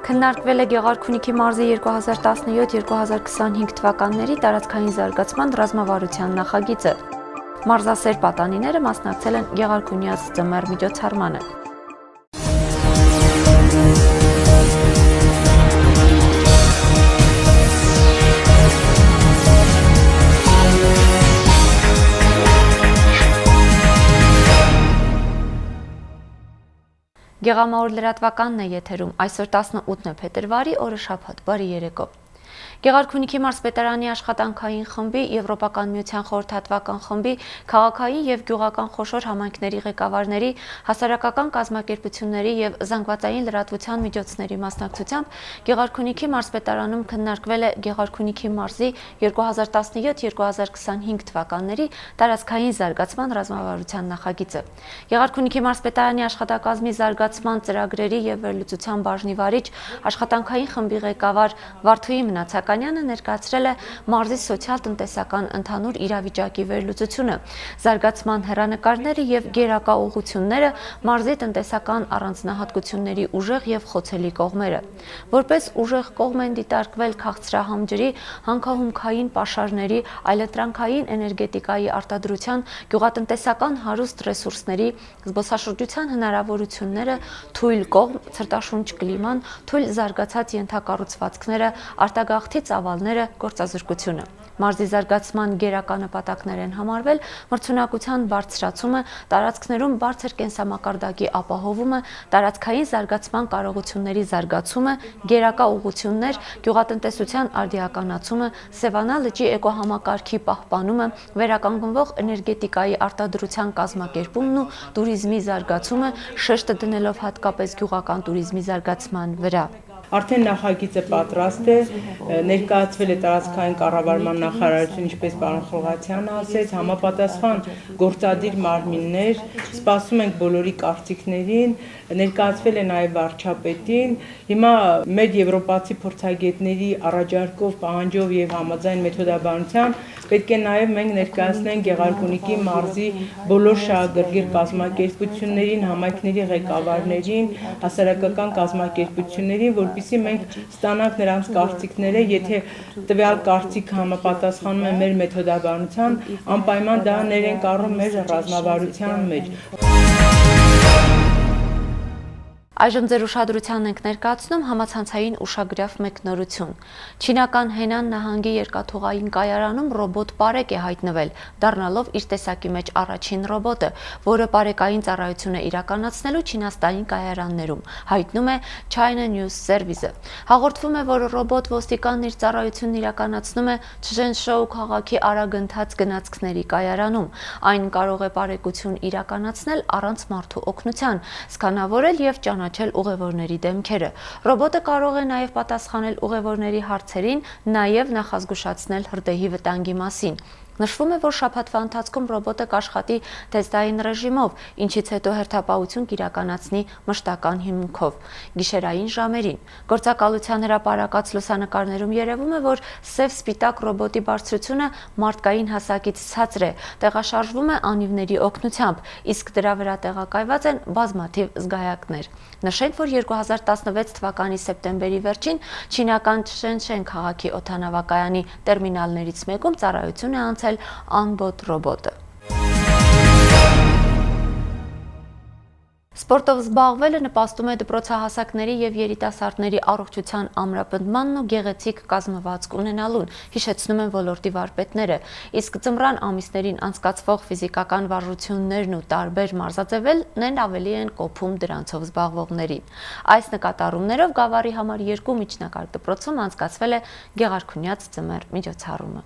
Քննարկվել է Գեղարքունիքի մարզի 2017-2025 թվականների տարածքային զարգացման ռազմավարության նախագիծը։ Մարզասեր պատանիները մասնակցել են Գեղարքունյաց ձմեռ միջոցառմանը։ Գեղամաուր լրատվականն է եթերում, այսօր 18 փետրվարի օրը շաբաթ, բարի երեկո։ Գեղարքունիքի մարզպետարանի աշխատանքային խմբի, Եվրոպական միության խորհրդատվական խմբի, քաղաքային և գյուղական խոշոր համայնքների ղեկավարների, հասարակական կազմակերպությունների և զանգվածային լրատվության միջոցների մասնակցությամբ Գեղարքունիքի մարզպետարանում քննարկվել է Գեղարքունիքի մարզի 2017-2025 թվականների տարածքային զարգացման ռազմավարության նախագիծը։ Գեղարքունիքի մարզպետարանի աշխատակազմի զարգացման ծրագրերի և վերլուծության բաժնի վարիչ, աշխատանքային խմբի ղեկավար Վարդուհի Մնացականյանը ներկայացրել է մարզի սոցիալ-տնտեսական ընդհանուր իրավիճակի վերլուծությունը, զարգացման հեռանկարները և գերակա ուղղությունները, մարզի տնտեսական առանձնահատկությունների ուժեղ և խոցելի կողմերը։ Որպես ուժեղ կողմ են դիտարկվել քաղցրահամ ջրի, հանքահումքային պաշարների, այլընտրանքային էներգետիկայի արտադրության, գյուղատնտեսական հարուստ ռեսուրսների, զբոսաշրջության հնարավորությունները, թույլ կողմ, ցրտաշունչ կլիման, թույլ զարգացած ենթակառուցվածքները, արտագաղթի ծավալները, գործազրկությունը։ Մարզի զարգացման գերակա նպատակներ են համարվել մրցունակության բարձրացումը, տարածքներում բարձր կենսամակարդակի ապահովումը, տարածքային զարգացման կարողությունների զարգացումը, գերակա ուղղություններ, գյուղատնտեսության արդիականացումը, Սևանա լճի էկոհամակարգի պահպանումը, վերականգնվող էներգետիկայի արտադրության կազմակերպումն ու տուրիզմի զարգացումը, շեշտը դնելով հատկապես գյուղական տուրիզմի զարգացման վրա։ Արդեն նախագիծը պատրաստ է, ներկայացվել է տարածքային կառավարման նախարարություն, ինչպես պարոն Խողաթյանը ասեց, համապատասխան գործադիր մարմիններ, սպասում ենք բոլորի կարծիքներին, ներկայացվել է նաև վարչապետին։ Հիմա մեր եվրոպացի փորձագետների առաջարկով, պահանջով եւ համաձայն մեթոդաբանության պետք է նաև մենք ներկայացնենք Գեղարքունիքի մարզի բոլոր շահագրգիռ կազմակերպություններին, համայնքների ղեկավարներին, հասարակական կազմակերպություններին, որպեսզի մենք ստանանք նրանց կարծիքները, եթե տվյալ կարծիքը համապատասխանում է մեր մեթոդաբանության, անպայման դա ներենք առնում մեր ռազմավարության մեջ։ Այժմ ձեր ուշադրությանն ենք ներկայացնում համացանցային ուշագրավ մեկնորություն։ Չինական Հենան նահանգի երկաթուղային կայարանում ռոբոտ Պարեկ է հայտնվել, դառնալով իր տեսակի մեջ առաջին ռոբոտը, որը պարեկային ծառայություն է իրականացնելու չինաստանի կայարաններում, հայտնում է China News Service-ը։ Հաղորդվում է, որ ռոբոտ ոստիկանն իր ծառայությունն իրականացնում է Չժենշոու քաղաքի արագընթաց գնացքների կայարանում։ Այն կարող է պարեկություն իրականացնել առանց մարդու օգնության, սկանավորել և ճանաչել ուղևորների դեմքերը։ Ռոբոտը կարող է նաև պատասխանել ուղևորների հարցերին, նաև նախազգուշացնել հրդեհի վտանգի մասին։ Նշվում է, որ շաբաթվա ընթացքում ռոբոտը կաշխատի թեստային ռեժիմով, ինչից հետո հերթապահություն կիրականացնի մշտական հիմունքով։ Գիշերային ժամերին գործակալության հրապարակած լուսանկարներում երևում է, որ սև-սպիտակ ռոբոտի բարձրությունը մարդկային հասակից ցածր է, տեղաշարժվում է անիվների օգնությամբ, իսկ դրա վրա տեղակայված են բազմաթիվ զգայակներ։ Նշենք, որ 2016 թվականի սեպտեմբերի վերջին չինական Չշենշեն քաղաքի օդանավակայանի տերմինալներից մեկում ծառայություն է անցել անբոտ ռոբոտը։ Սպորտով զբաղվելը նպաստում է դպրոցահասակների և երիտասարդների առողջության ամրապնդմանն ու գեղեցիկ կազմվածք ունենալուն, հիշեցնում են ոլորտի վարպետները, իսկ ձմռան ամիսներին անցկացվող ֆիզիկական վարժություններն ու տարբեր մարզաձևերն ավելի են կոփում դրանցով զբաղվողներին։ Այս նկատառումներով Գավառի համար 2 միջնակարգ դպրոցում անցկացվել է Գեղարքունյաց ձմեռ միջոցառումը։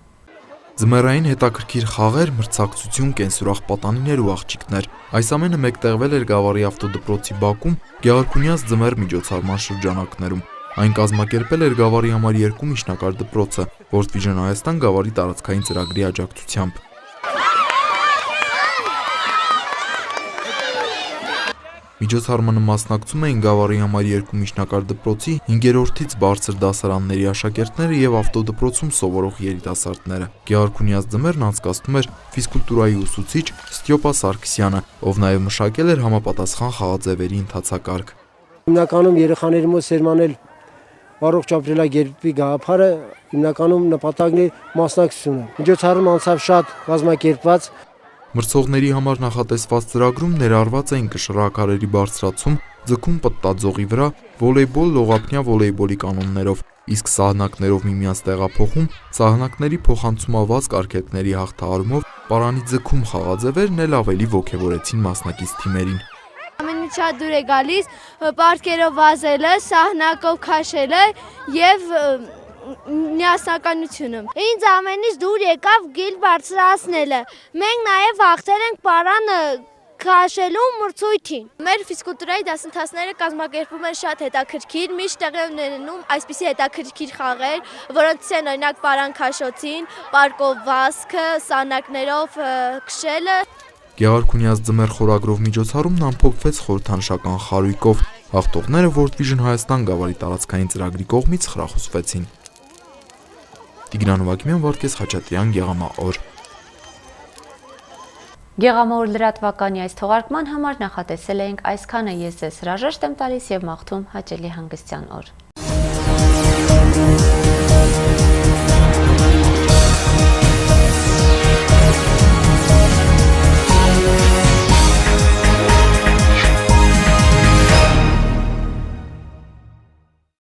Ձմեռային հետաքրքիր խաղեր, մրցակցություն, կենսուրախ պատանիներ ու աղջիկներ։ Այս ամենը մեկտեղվել էր Գավառի ավտոդպրոցի բակում Գեղարքունյաց ձմեռ միջոցառման շրջանակներում։ Այն կազմակերպել էր Գավառի համար 2 միջնակարգ դպրոցը, World Vision Հայաստան Գավառի տարածքային ծրագրի աջակցությամբ։ Միջոցառմանը մասնակցում էին Գավառի համար 2 միջնակարգ դպրոցի 5-րդից բարձր դասարանների աշակերտները եւ ավտոդպրոցում սովորող երիտասարդները։ Գեղարքունյաց ձմեռն անցկացնում էր ֆիզկուլտուրայի ուսուցիչ Ստյոպա Սարգսյանը, ով նաեւ մշակել էր համապատասխան խաղաձևերի ընթացակարգ։ Հիմնականում երեխաների մոտ սերմանել առողջ ապրելակերպի գաղափարը հիմնականում նպատակն է մասնակցությունը։ Միջոցառումը անցավ շատ կազմակերպված։ Մրցողների համար նախատեսված ծրագրում ներառված էին կշռաքարերի բարձրացում, ձգում պտտաձողի վրա, վոլեյբոլ, լողափնյա վոլեյբոլի կանոններով, իսկ սահնակներով միմյանց տեղափոխում, սահնակների փոխանցումաված կարգետների հաղթահարումով, պարանի ձգում խաղաձևերն էլ ավելի ոգևորեցին մասնակից թիմերին։ Ամեն ինչ շատ դուր է գալիս, պարտքերով վազելը, սահնակով քաշելը եւ միասնականությունը։ Ինձ ամեն ինչ դուր եկավ գիլ բարձրացնելը։ Մենք նաեւ հաղթել ենք պարանը քաշելու մրցույթին։ Մեր ֆիզկուլտուրայի դասընթացները կազմակերպում են շատ հետաքրքիր, միշտ տեղի են ունենում այսպիսի հետաքրքիր խաղեր, որոնցից են օրինակ պարան քաշոցին, պարկով վազքը, սահնակներով քշելը։ Գեղարքունյաց ձմեռ խորագրով միջոցառումն ամփոփվեց խորհրդանշական խարույկով։ Հաղթողները World Vision Հայաստան գավառի տարածքային ծրագրի կողմից խրախուսվեցին։ Տիգրան Վակիմյան, Վարդգես Խաչատրյան, Գեղամաօր։ Գեղամաօր լրատվականի այս թողարկման համար նախատեսել էինք այսքանը, ես ձեզ հրաժեշտ եմ տալիս եւ մաղթում հաճելի հանգստյան օր։